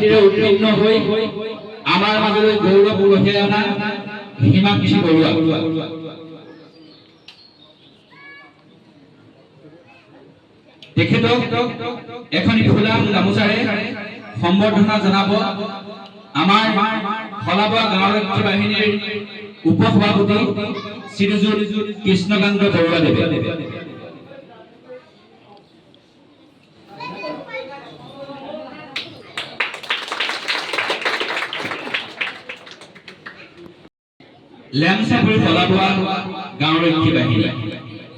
শক্তিৰে উৎপন্ন হৈ আমাৰ মাজলৈ গৌৰৱ কঢ়িয়াই অনা হিমাক্ষী বৰুৱা তেখেতক এখনি ফুলাম গামোচাৰে সম্বৰ্ধনা জনাব আমাৰ খলাবোৱা গাঁওৰক্ষী বাহিনীৰ উপসভাপতি শ্ৰীযুত কৃষ্ণকান্ত বৰুৱাদেৱে লেমচাপুৰ খলাবোৱা গাঁওৰক্ষী বাহিনী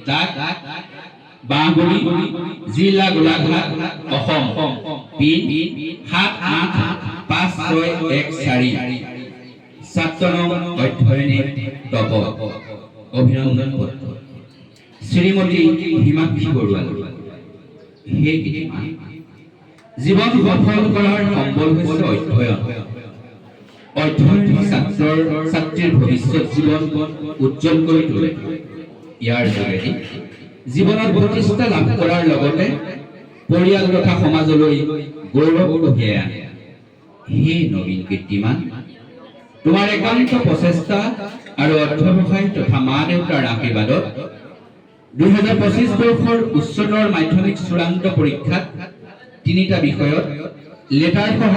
যাক বাঁহগুৰি জিলা গোলাঘাট অসম পিন 785614 ছাত্ৰ নং অধ্যয়নী তপ অভিনন্দন পত্ৰ শ্ৰীমতী হিমাক্ষী বৰুৱা হে জীৱন সফল কৰাৰ সম্বল হৈছে অধ্যয়ন অধ্যয়ন ছাত্ৰীৰ ভৱিষ্যত জীৱন উজ্জ্বল কৰি তোলে ইয়াৰ যোগেদি জীৱনত প্ৰতিষ্ঠা লাভ কৰাৰ লগতে পৰিয়াল তথা সমাজলৈ গৌৰৱ কঢ়িয়াই আনে হে নবীন কীৰ্তিমান তোমাৰ একান্ত প্ৰচেষ্টা আৰু অধ্যৱসায় তথা মা দেউতাৰ আশীৰ্বাদত 2025 বৰ্ষৰ উচ্চতৰ মাধ্যমিক চূড়ান্ত পৰীক্ষাত তিনিটা বিষয়ত লেটাৰ সহ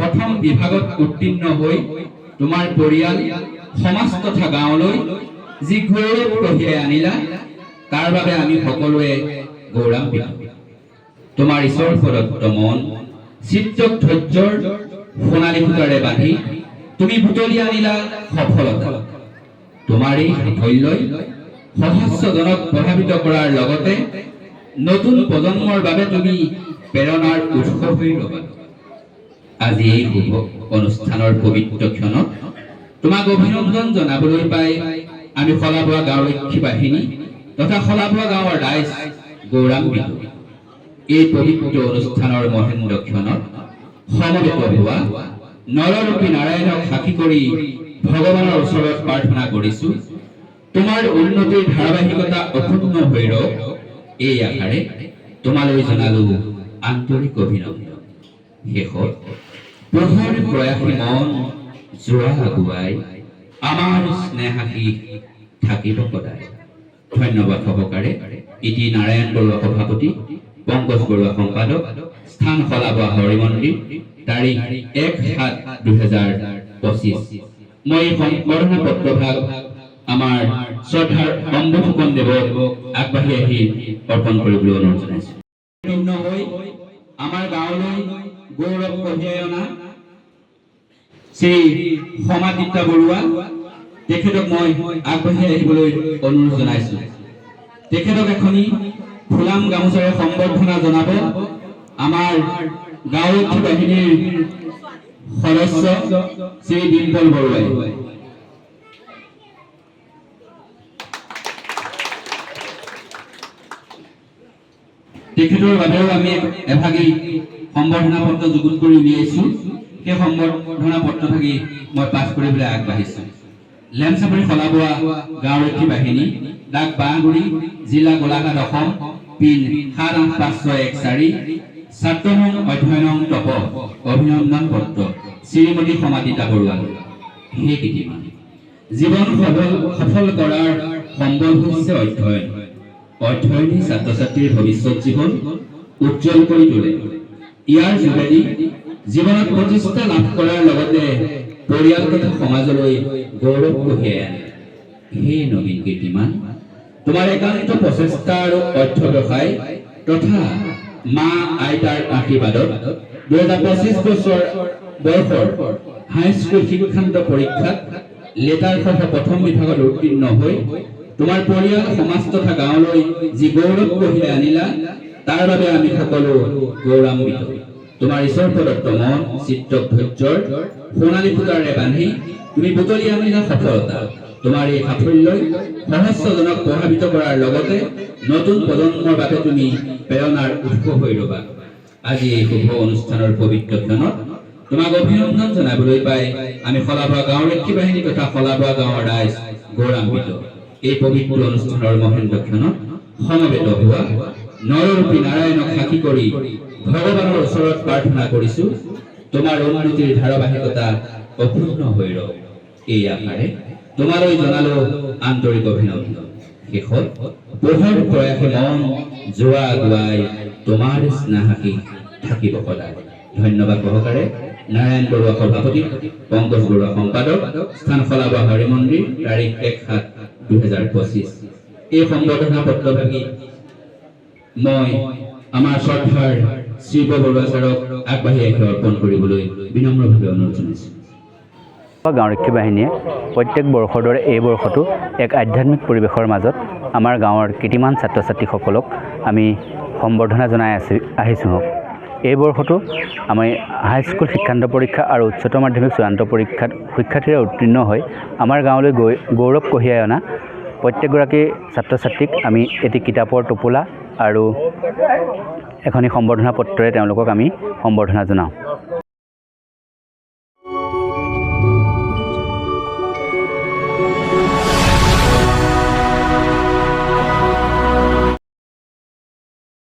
প্ৰথম বিভাগত উত্তীৰ্ণ হৈ তোমাৰ পৰিয়াল সমাজ তথা গাঁৱলৈ যি গৌৰৱ কঢ়িয়াই আনিলা তাৰ বাবে আমি সকলোৱে গৌৰৱান্বিত তোমাৰ ঈশ্বৰ প্ৰদত্ত মন চিত্তক ধৈৰ্যৰ সোণালী সূতাৰে বান্ধি তুমি বুটলি আনিলা সফলতা তোমাৰ এই সাফল্যই সহস্ৰজনক প্ৰভাৱিত কৰাৰ লগতে নতুন প্ৰজন্মৰ বাবে তুমি প্ৰেৰণাৰ উৎস হৈ ৰবা আজি এই শুভ অনুষ্ঠানৰ পবিত্ৰ ক্ষণত তোমাক অভিনন্দন জনাবলৈ পাই আমি খলাবোৱা গাঁওৰক্ষী বাহিনী তথা খলাবোৱা গাঁৱৰ ৰাইজ গৌৰৱান্বিত এই পবিত্ৰ অনুষ্ঠানৰ মহেন্দ্ৰ ক্ষণত সমবেত হোৱা নৰৰূপী নাৰায়ণক সাক্ষী কৰি ভগৱানৰ ওচৰত প্ৰাৰ্থনা কৰিছো তোমাৰ উন্নতিৰ ধাৰাবাহিকতা অক্ষুণ্ণ হৈ ৰওক এই আশাৰে তোমালৈ জনালো আন্তৰিক অভিনন্দন শেষত প্ৰহৰ প্ৰয়াসী মন যোৱা আগুৱাই আমাৰ স্নেহাশীষ থাকিব সদায় ধন্যবাদ সহকাৰে ইতি নাৰায়ণ বৰুৱা সভাপতি পংকজ বৰুৱা সম্পাদক স্থান খলাবোৱা হৰি মন্দিৰ তাৰিখ 1/7/2025 মই সম্বৰ্ধনা পত্ৰভাগ আমাৰ শ্ৰদ্ধাৰ অম্বু ফুকন দেৱক আগবাঢ়ি আহি অৰ্পণ কৰিবলৈ অনুৰোধ জনাইছো হৈ আমাৰ গাঁৱলৈ গৌৰৱ কঢ়িয়াই অনা শ্ৰী সমাদিত্য বৰুৱা তেখেতক মই আগবাঢ়ি আহিবলৈ অনুৰোধ জনাইছো তেখেতক এখনি ফুলাম গামোচাৰে সম্বৰ্ধনা জনাব আমাৰ গাঁওৰক্ষী বাহিনীৰ সদস্য শ্ৰী ডিম্পল বৰুৱাই তেখেতৰ বাবেও আমি এভাগী সম্বৰ্ধনা পত্ৰ যুগুত কৰি উলিয়াইছো সেই সম্বৰ্ধনা পত্ৰভাগী মই পাঠ কৰিবলৈ আগবাঢ়িছো লেমচাপুৰ খলাবোৱা গাঁওৰক্ষী বাহিনী ডাক বাঁহগুৰি জিলা গোলাঘাট অসম পিন 785614 ছাত্ৰ নং অধ্যয়ন তপ অভিনন্দন পত্ৰ শ্ৰীমতী সমাদিতা বৰুৱা হে কীৰ্তিমান জীৱন সফল কৰাৰ সম্বল হৈছে অধ্যয়ন অধ্যয়নী ছাত্ৰ ছাত্ৰীৰ ভৱিষ্যত জীৱন উজ্জ্বল কৰি তোলে ইয়াৰ যোগেদি জীৱনত প্ৰতিষ্ঠা লাভ কৰাৰ লগতে পৰিয়াল তথা সমাজলৈ গৌৰৱ কঢ়িয়াই আনে হে নবীন কীৰ্তিমান তোমাৰ একান্ত প্ৰচেষ্টা আৰু অধ্যৱসায় তথা মা আইতাৰ আশীৰ্বাদত 2025 বৰ্ষৰ হাইস্কুল শিক্ষান্ত পৰীক্ষাত লেটাৰ সহ প্ৰথম বিভাগত উত্তীৰ্ণ হৈ তোমাৰ পৰিয়াল সমাজ তথা গাঁৱলৈ যি গৌৰৱ কঢ়িয়াই আনিলা তাৰ বাবে আমি সকলো গৌৰৱান্বিত তোমাৰ ঈশ্বৰ প্ৰদত্ত মন চিত্তক ধৈৰ্যৰ সোণালী সূতাৰে বান্ধি তুমি বুটলি আনিলা সফলতা তোমাৰ এই সাফল্যই সহস্ৰজনক প্ৰভাৱিত কৰাৰ লগতে নতুন প্ৰজন্মৰ বাবে তুমি প্ৰেৰণাৰ উৎস হৈ ৰবা আজি এই শুভ অনুষ্ঠানৰ পবিত্ৰ ক্ষণত তোমাক অভিনন্দন জনাবলৈ পাই আমি খলাবোৱা গাঁওৰক্ষী বাহিনী তথা খলাবোৱা গাঁৱৰ ৰাইজ গৌৰৱান্বিত এই পবিত্ৰ অনুষ্ঠানৰ মহেন্দ্ৰ ক্ষণত সমবেত হোৱা নৰৰূপী নাৰায়ণক সাক্ষী কৰি ভগৱানৰ ওচৰত প্ৰাৰ্থনা কৰিছো তোমাৰ উন্নতিৰ ধাৰাবাহিকতা অপূৰ্ণ হৈ ৰওক এই আশাৰে তোমালৈ জনালো আন্তৰিক অভিনন্দন। শেষত পোহৰ প্ৰয়াসে মন যোৱা গুৱাই তোমাৰ স্নেহাশী থাকিব সদায়। ধন্যবাদ সহকাৰে নাৰায়ণ বৰুৱা সভাপতি, পংকজ বৰুৱা সম্পাদক, স্থান খলাবা হৰি মন্দিৰ, তাৰিখ 1/7/2025। এই সম্বৰ্ধনা পত্ৰভাগী মই আমাৰ শ্ৰদ্ধাৰ শিৱ বৰুৱা ছাৰক আগবাঢ়ি আহি অৰ্পণ কৰিবলৈ বিনম্ৰভাৱে অনুৰোধ জনাইছোঁ। গাঁওৰক্ষী বাহিনীয়ে প্ৰত্যেক বৰ্ষৰ দৰে এই বৰ্ষতো এক আধ্যাত্মিক পৰিৱেশৰ মাজত আমাৰ গাঁৱৰ কীৰ্তিমান ছাত্ৰ ছাত্ৰীসকলক আমি সম্বৰ্ধনা জনাই আহিছোঁ। এই বৰ্ষতো আমি হাইস্কুল শিক্ষান্ত পৰীক্ষা আৰু উচ্চতৰ মাধ্যমিক চূড়ান্ত পৰীক্ষাত সুখ্যাতিৰে উত্তীৰ্ণ হৈ আমাৰ গাঁৱলৈ গৌৰৱ কঢ়িয়াই অনা প্ৰত্যেকগৰাকী ছাত্ৰ ছাত্ৰীক আমি এটি কিতাপৰ টোপোলা আৰু এখনি সম্বৰ্ধনা পত্ৰৰে তেওঁলোকক আমি সম্বৰ্ধনা জনাওঁ।